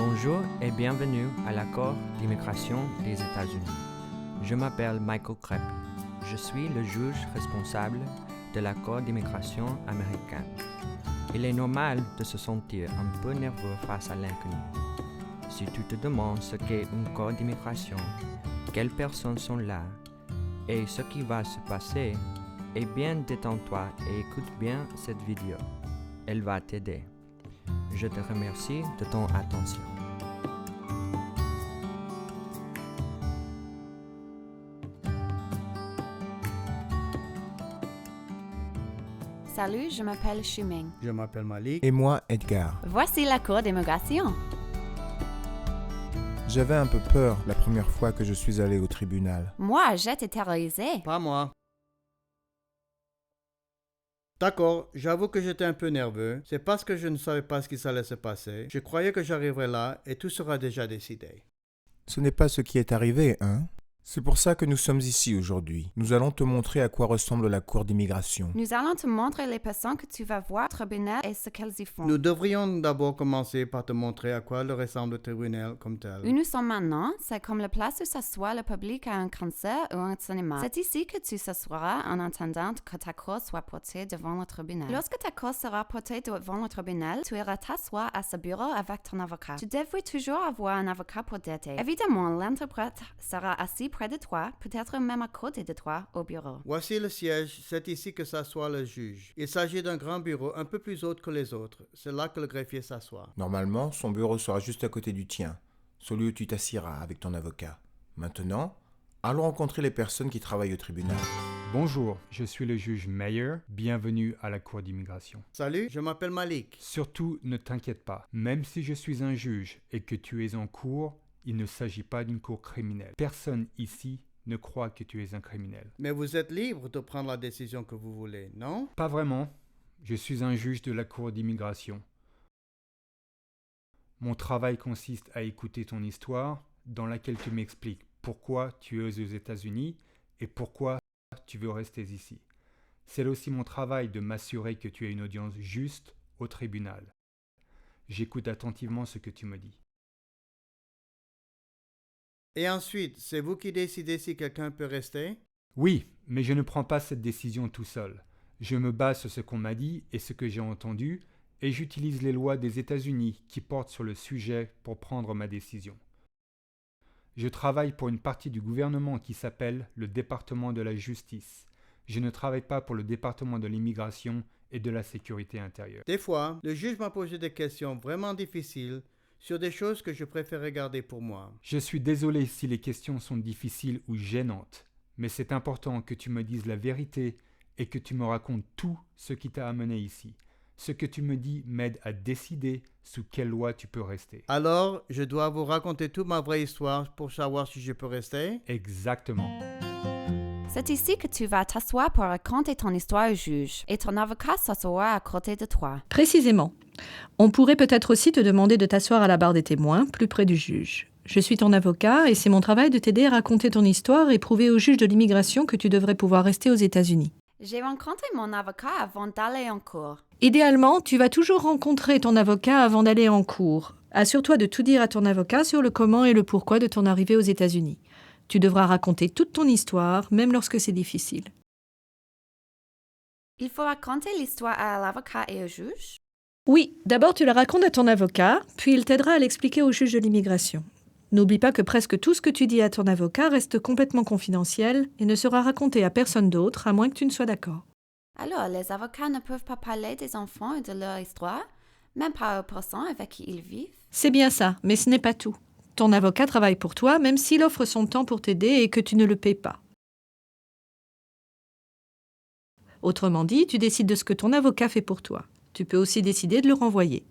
Bonjour et bienvenue à la Cour d'immigration des États-Unis. Je m'appelle Michael Krepp. Je suis le juge responsable de la Cour d'immigration américaine. Il est normal de se sentir un peu nerveux face à l'inconnu. Si tu te demandes ce qu'est une Cour d'immigration, quelles personnes sont là et ce qui va se passer, eh bien détends-toi et écoute bien cette vidéo. Elle va t'aider. Je te remercie de ton attention. Salut, je m'appelle Shuming. Je m'appelle Malik. Et moi, Edgar. Voici la Cour d'immigration. J'avais un peu peur la première fois que je suis allé au tribunal. Moi, j'étais terrorisée. Pas moi. D'accord, j'avoue que j'étais un peu nerveux. C'est parce que je ne savais pas ce qui allait se passer. Je croyais que j'arriverais là et tout sera déjà décidé. Ce n'est pas ce qui est arrivé, hein? C'est pour ça que nous sommes ici aujourd'hui. Nous allons te montrer à quoi ressemble la cour d'immigration. Nous allons te montrer les personnes que tu vas voir au tribunal et ce qu'elles y font. Nous devrions d'abord commencer par te montrer à quoi le ressemble le tribunal comme tel. Où nous sommes maintenant, c'est comme la place où s'assoit le public à un concert ou un cinéma. C'est ici que tu s'assoiras en attendant que ta cause soit portée devant le tribunal. Lorsque ta cause sera portée devant le tribunal, tu iras t'asseoir à ce bureau avec ton avocat. Tu devrais toujours avoir un avocat pour t'aider. Évidemment, l'interprète sera assis près de toi, peut-être même à côté de toi, au bureau. Voici le siège, c'est ici que s'assoit le juge. Il s'agit d'un grand bureau un peu plus haut que les autres. C'est là que le greffier s'assoit. Normalement, son bureau sera juste à côté du tien, celui où tu t'assiras avec ton avocat. Maintenant, allons rencontrer les personnes qui travaillent au tribunal. Bonjour, je suis le juge Mayer. Bienvenue à la Cour d'immigration. Salut, je m'appelle Malik. Surtout, ne t'inquiète pas. Même si je suis un juge et que tu es en cour, il ne s'agit pas d'une cour criminelle. Personne ici ne croit que tu es un criminel. Mais vous êtes libre de prendre la décision que vous voulez, non? Pas vraiment. Je suis un juge de la Cour d'immigration. Mon travail consiste à écouter ton histoire dans laquelle tu m'expliques pourquoi tu es aux États-Unis et pourquoi tu veux rester ici. C'est aussi mon travail de m'assurer que tu as une audience juste au tribunal. J'écoute attentivement ce que tu me dis. Et ensuite, c'est vous qui décidez si quelqu'un peut rester? Oui, mais je ne prends pas cette décision tout seul. Je me base sur ce qu'on m'a dit et ce que j'ai entendu, et j'utilise les lois des États-Unis qui portent sur le sujet pour prendre ma décision. Je travaille pour une partie du gouvernement qui s'appelle le département de la justice. Je ne travaille pas pour le département de l'immigration et de la sécurité intérieure. Des fois, le juge m'a posé des questions vraiment difficiles sur des choses que je préfère garder pour moi. Je suis désolé si les questions sont difficiles ou gênantes, mais c'est important que tu me dises la vérité et que tu me racontes tout ce qui t'a amené ici. Ce que tu me dis m'aide à décider sous quelle loi tu peux rester. Alors, je dois vous raconter toute ma vraie histoire pour savoir si je peux rester? Exactement. C'est ici que tu vas t'asseoir pour raconter ton histoire au juge, et ton avocat s'assoira à côté de toi. Précisément. On pourrait peut-être aussi te demander de t'asseoir à la barre des témoins, plus près du juge. Je suis ton avocat et c'est mon travail de t'aider à raconter ton histoire et prouver au juge de l'immigration que tu devrais pouvoir rester aux États-Unis. J'ai rencontré mon avocat avant d'aller en cours. Idéalement, tu vas toujours rencontrer ton avocat avant d'aller en cours. Assure-toi de tout dire à ton avocat sur le comment et le pourquoi de ton arrivée aux États-Unis. Tu devras raconter toute ton histoire, même lorsque c'est difficile. Il faut raconter l'histoire à l'avocat et au juge? Oui, d'abord tu la racontes à ton avocat, puis il t'aidera à l'expliquer au juge de l'immigration. N'oublie pas que presque tout ce que tu dis à ton avocat reste complètement confidentiel et ne sera raconté à personne d'autre, à moins que tu ne sois d'accord. Alors, les avocats ne peuvent pas parler des enfants et de leur histoire, même pas aux personnes avec qui ils vivent? C'est bien ça, mais ce n'est pas tout. Ton avocat travaille pour toi, même s'il offre son temps pour t'aider et que tu ne le payes pas. Autrement dit, tu décides de ce que ton avocat fait pour toi. Tu peux aussi décider de le renvoyer.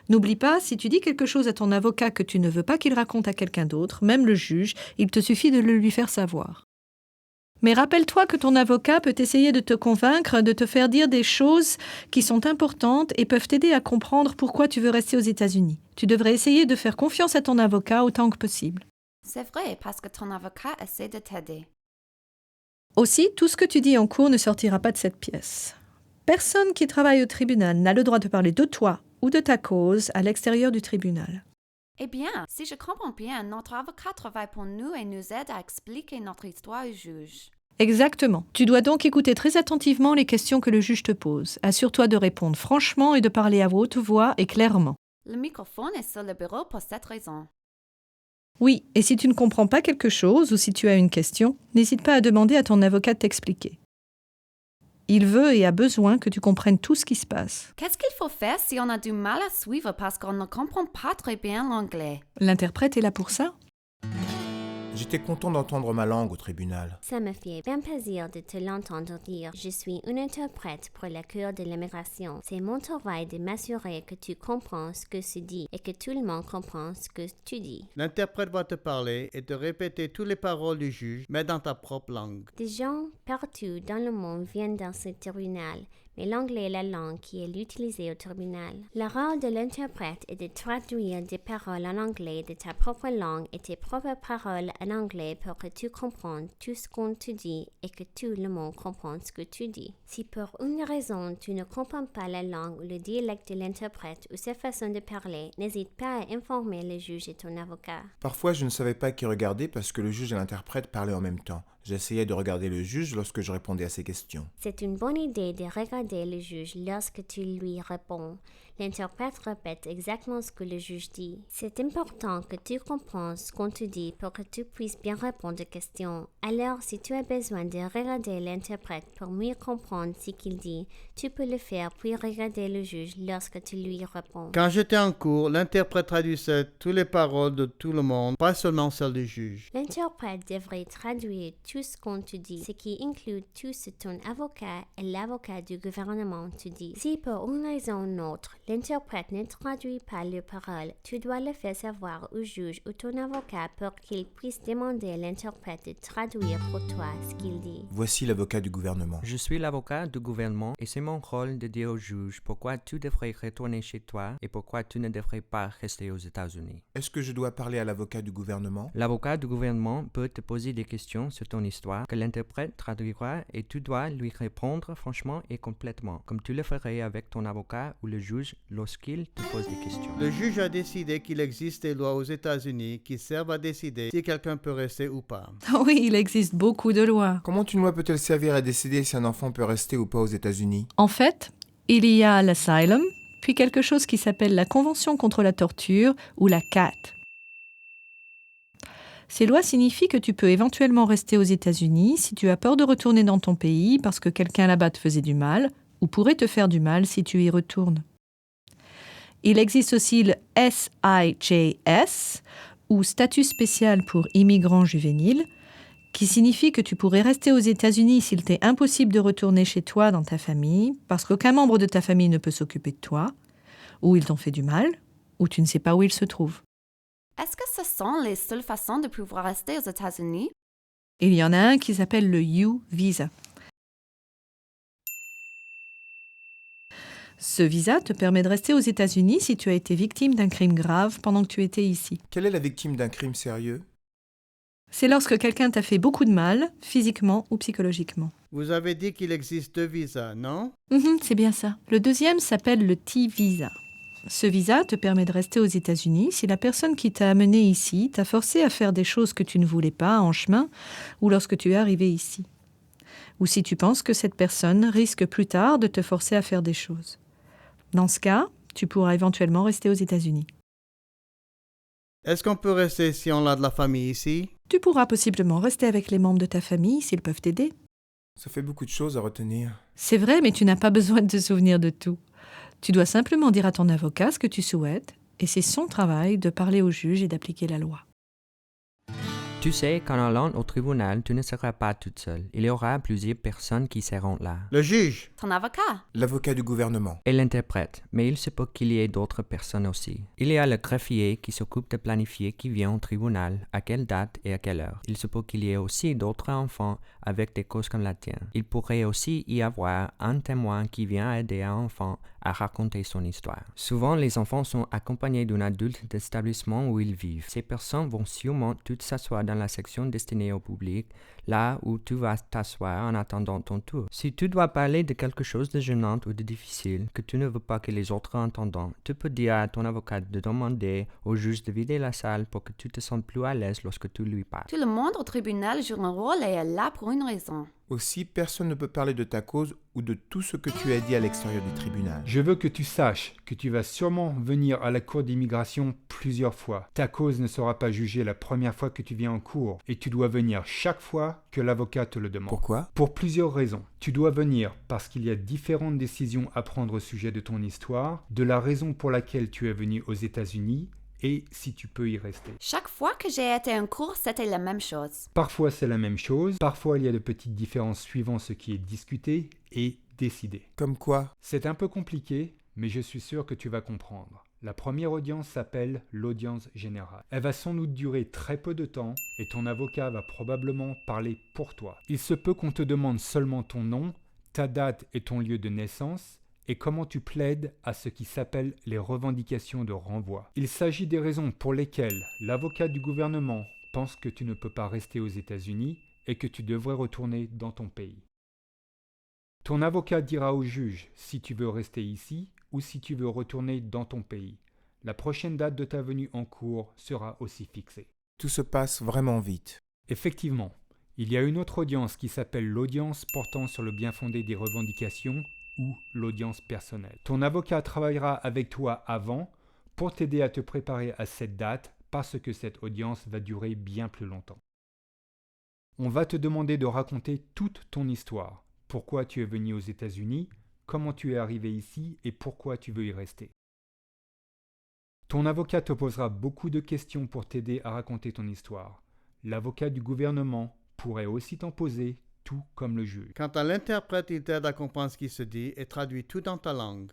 N'oublie pas, si tu dis quelque chose à ton avocat que tu ne veux pas qu'il raconte à quelqu'un d'autre, même le juge, il te suffit de le lui faire savoir. Mais rappelle-toi que ton avocat peut essayer de te convaincre, de te faire dire des choses qui sont importantes et peuvent t'aider à comprendre pourquoi tu veux rester aux États-Unis. Tu devrais essayer de faire confiance à ton avocat autant que possible. C'est vrai, parce que ton avocat essaie de t'aider. Aussi, tout ce que tu dis en cours ne sortira pas de cette pièce. Personne qui travaille au tribunal n'a le droit de parler de toi ou de ta cause à l'extérieur du tribunal. Eh bien, si je comprends bien, notre avocat travaille pour nous et nous aide à expliquer notre histoire au juge. Exactement. Tu dois donc écouter très attentivement les questions que le juge te pose. Assure-toi de répondre franchement et de parler à haute voix et clairement. Le microphone est sur le bureau pour cette raison. Oui, et si tu ne comprends pas quelque chose ou si tu as une question, n'hésite pas à demander à ton avocat de t'expliquer. Il veut et a besoin que tu comprennes tout ce qui se passe. Qu'est-ce qu'il faut faire si on a du mal à suivre parce qu'on ne comprend pas très bien l'anglais? L'interprète est là pour ça. J'étais content d'entendre ma langue au tribunal. Ça me fait bien plaisir de te l'entendre dire. Je suis une interprète pour la Cour de l'immigration. C'est mon travail de m'assurer que tu comprends ce que se dit et que tout le monde comprend ce que tu dis. L'interprète va te parler et te répéter toutes les paroles du juge, mais dans ta propre langue. Des gens partout dans le monde viennent dans ce tribunal, mais l'anglais est la langue qui est utilisée au tribunal. Le rôle de l'interprète est de traduire des paroles en anglais de ta propre langue et tes propres paroles en anglais pour que tu comprennes tout ce qu'on te dit et que tout le monde comprenne ce que tu dis. Si pour une raison tu ne comprends pas la langue ou le dialecte de l'interprète ou sa façon de parler, n'hésite pas à informer le juge et ton avocat. Parfois, je ne savais pas qui regarder parce que le juge et l'interprète parlaient en même temps. J'essayais de regarder le juge lorsque je répondais à ses questions. C'est une bonne idée de regarder le juge lorsque tu lui réponds. L'interprète répète exactement ce que le juge dit. C'est important que tu comprennes ce qu'on te dit pour que tu puisses bien répondre aux questions. Alors, si tu as besoin de regarder l'interprète pour mieux comprendre ce qu'il dit, tu peux le faire puis regarder le juge lorsque tu lui réponds. Quand j'étais en cours, l'interprète traduisait toutes les paroles de tout le monde, pas seulement celles du juge. L'interprète devrait traduire tout ce qu'on te dit, ce qui inclut tout ce que ton avocat et l'avocat du gouvernement te disent. Si pour une raison ou une autre, l'interprète ne traduit pas les paroles, tu dois le faire savoir au juge ou ton avocat pour qu'il puisse demander à l'interprète de traduire pour toi ce qu'il dit. Voici l'avocat du gouvernement. Je suis l'avocat du gouvernement et c'est mon rôle de dire au juge pourquoi tu devrais retourner chez toi et pourquoi tu ne devrais pas rester aux États-Unis. Est-ce que je dois parler à l'avocat du gouvernement? L'avocat du gouvernement peut te poser des questions sur ton histoire que l'interprète traduira et tu dois lui répondre franchement et complètement, comme tu le ferais avec ton avocat ou le juge lorsqu'il te pose des questions. Le juge a décidé qu'il existe des lois aux États-Unis qui servent à décider si quelqu'un peut rester ou pas. Oui, il existe beaucoup de lois. Comment une loi peut-elle servir à décider si un enfant peut rester ou pas aux États-Unis? En fait, il y a l'asylum, puis quelque chose qui s'appelle la Convention contre la torture ou la CAT. Ces lois signifient que tu peux éventuellement rester aux États-Unis si tu as peur de retourner dans ton pays parce que quelqu'un là-bas te faisait du mal ou pourrait te faire du mal si tu y retournes. Il existe aussi le SIJS, ou statut spécial pour immigrants juvéniles, qui signifie que tu pourrais rester aux États-Unis s'il t'est impossible de retourner chez toi dans ta famille, parce qu'aucun membre de ta famille ne peut s'occuper de toi, ou ils t'ont fait du mal, ou tu ne sais pas où ils se trouvent. Est-ce que ce sont les seules façons de pouvoir rester aux États-Unis? Il y en a un qui s'appelle le U-Visa. Ce visa te permet de rester aux États-Unis si tu as été victime d'un crime grave pendant que tu étais ici. Quelle est la victime d'un crime sérieux? C'est lorsque quelqu'un t'a fait beaucoup de mal, physiquement ou psychologiquement. Vous avez dit qu'il existe 2 visas, non? C'est bien ça. Le deuxième s'appelle le T-Visa. Ce visa te permet de rester aux États-Unis si la personne qui t'a amené ici t'a forcé à faire des choses que tu ne voulais pas en chemin ou lorsque tu es arrivé ici. Ou si tu penses que cette personne risque plus tard de te forcer à faire des choses. Dans ce cas, tu pourras éventuellement rester aux États-Unis. Est-ce qu'on peut rester si on a de la famille ici? Tu pourras possiblement rester avec les membres de ta famille s'ils peuvent t'aider. Ça fait beaucoup de choses à retenir. C'est vrai, mais tu n'as pas besoin de te souvenir de tout. Tu dois simplement dire à ton avocat ce que tu souhaites, et c'est son travail de parler au juge et d'appliquer la loi. Tu sais qu'en allant au tribunal, tu ne seras pas toute seule. Il y aura plusieurs personnes qui seront là. Le juge. Ton avocat? L'avocat du gouvernement. Et l'interprète, mais il se peut qu'il y ait d'autres personnes aussi. Il y a le greffier qui s'occupe de planifier qui vient au tribunal, à quelle date et à quelle heure. Il se peut qu'il y ait aussi d'autres enfants avec des causes comme la tienne. Il pourrait aussi y avoir un témoin qui vient aider un enfant à raconter son histoire. Souvent, les enfants sont accompagnés d'un adulte d'établissement où ils vivent. Ces personnes vont sûrement toutes s'asseoir dans la section destinée au public, là où tu vas t'asseoir en attendant ton tour. Si tu dois parler de quelque chose de gênant ou de difficile que tu ne veux pas que les autres entendent, tu peux dire à ton avocat de demander au juge de vider la salle pour que tu te sentes plus à l'aise lorsque tu lui parles. Tout le monde au tribunal joue un rôle et est là pour une raison. Aussi, personne ne peut parler de ta cause ou de tout ce que tu as dit à l'extérieur du tribunal. Je veux que tu saches que tu vas sûrement venir à la cour d'immigration plusieurs fois. Ta cause ne sera pas jugée la première fois que tu viens en cour et tu dois venir chaque fois que l'avocat te le demande. Pourquoi? Pour plusieurs raisons. Tu dois venir parce qu'il y a différentes décisions à prendre au sujet de ton histoire, de la raison pour laquelle tu es venu aux États-Unis et si tu peux y rester. Chaque fois que j'ai été en cours, c'était la même chose. Parfois c'est la même chose, parfois il y a de petites différences suivant ce qui est discuté et décidé. Comme quoi? C'est un peu compliqué, mais je suis sûr que tu vas comprendre. La première audience s'appelle l'audience générale. Elle va sans doute durer très peu de temps et ton avocat va probablement parler pour toi. Il se peut qu'on te demande seulement ton nom, ta date et ton lieu de naissance, et comment tu plaides à ce qui s'appelle les revendications de renvoi. Il s'agit des raisons pour lesquelles l'avocat du gouvernement pense que tu ne peux pas rester aux États-Unis et que tu devrais retourner dans ton pays. Ton avocat dira au juge si tu veux rester ici ou si tu veux retourner dans ton pays. La prochaine date de ta venue en cours sera aussi fixée. Tout se passe vraiment vite. Effectivement, il y a une autre audience qui s'appelle l'audience portant sur le bien-fondé des revendications ou l'audience personnelle. Ton avocat travaillera avec toi avant pour t'aider à te préparer à cette date parce que cette audience va durer bien plus longtemps. On va te demander de raconter toute ton histoire. Pourquoi tu es venu aux États-Unis, comment tu es arrivé ici et pourquoi tu veux y rester. Ton avocat te posera beaucoup de questions pour t'aider à raconter ton histoire. L'avocat du gouvernement pourrait aussi t'en poser, tout comme le juge. Quant à l'interprète, il t'aide à comprendre ce qui se dit et traduit tout dans ta langue.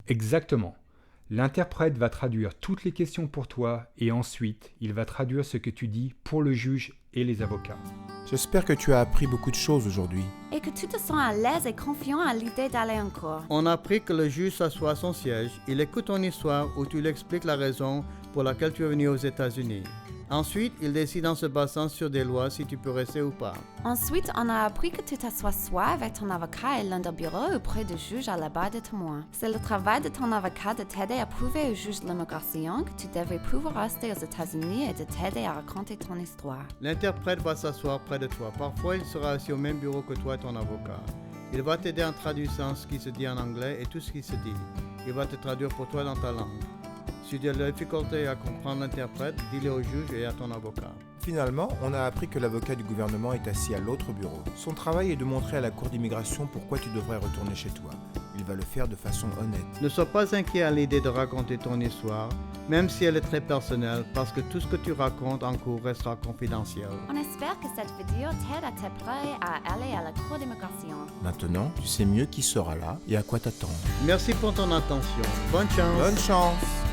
Exactement. L'interprète va traduire toutes les questions pour toi et ensuite, il va traduire ce que tu dis pour le juge et les avocats. J'espère que tu as appris beaucoup de choses aujourd'hui. Et que tu te sens à l'aise et confiant à l'idée d'aller en cours. On a appris que le juge s'assoit à son siège, il écoute ton histoire où tu lui expliques la raison pour laquelle tu es venu aux États-Unis. Ensuite, il décide en se basant sur des lois si tu peux rester ou pas. Ensuite, on a appris que tu t'assois soit avec ton avocat et l'un des bureaux auprès du juge à la barre de témoins. C'est le travail de ton avocat de t'aider à prouver au juge de l'immigration que tu devrais pouvoir rester aux États-Unis et de t'aider à raconter ton histoire. L'interprète va s'asseoir près de toi. Parfois, il sera assis au même bureau que toi et ton avocat. Il va t'aider en traduisant ce qui se dit en anglais et tout ce qui se dit. Il va te traduire pour toi dans ta langue. Si tu as de la difficulté à comprendre l'interprète, dis-le au juge et à ton avocat. Finalement, on a appris que l'avocat du gouvernement est assis à l'autre bureau. Son travail est de montrer à la cour d'immigration pourquoi tu devrais retourner chez toi. Il va le faire de façon honnête. Ne sois pas inquiet à l'idée de raconter ton histoire, même si elle est très personnelle, parce que tout ce que tu racontes en cours restera confidentiel. On espère que cette vidéo t'aide à te préparer à aller à la cour d'immigration. Maintenant, tu sais mieux qui sera là et à quoi t'attendre. Merci pour ton attention. Bonne chance. Bonne chance!